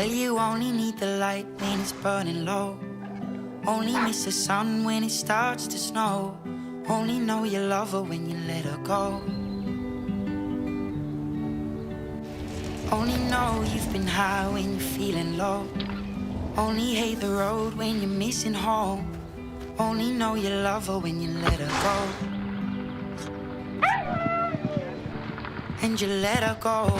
Well, you only need the light when it's burning low. Only miss the sun when it starts to snow. Only know you love her when you let her go. Only know you've been high when you're feeling low. Only hate the road when you're missing home. Only know you love her when you let her go. And you let her go.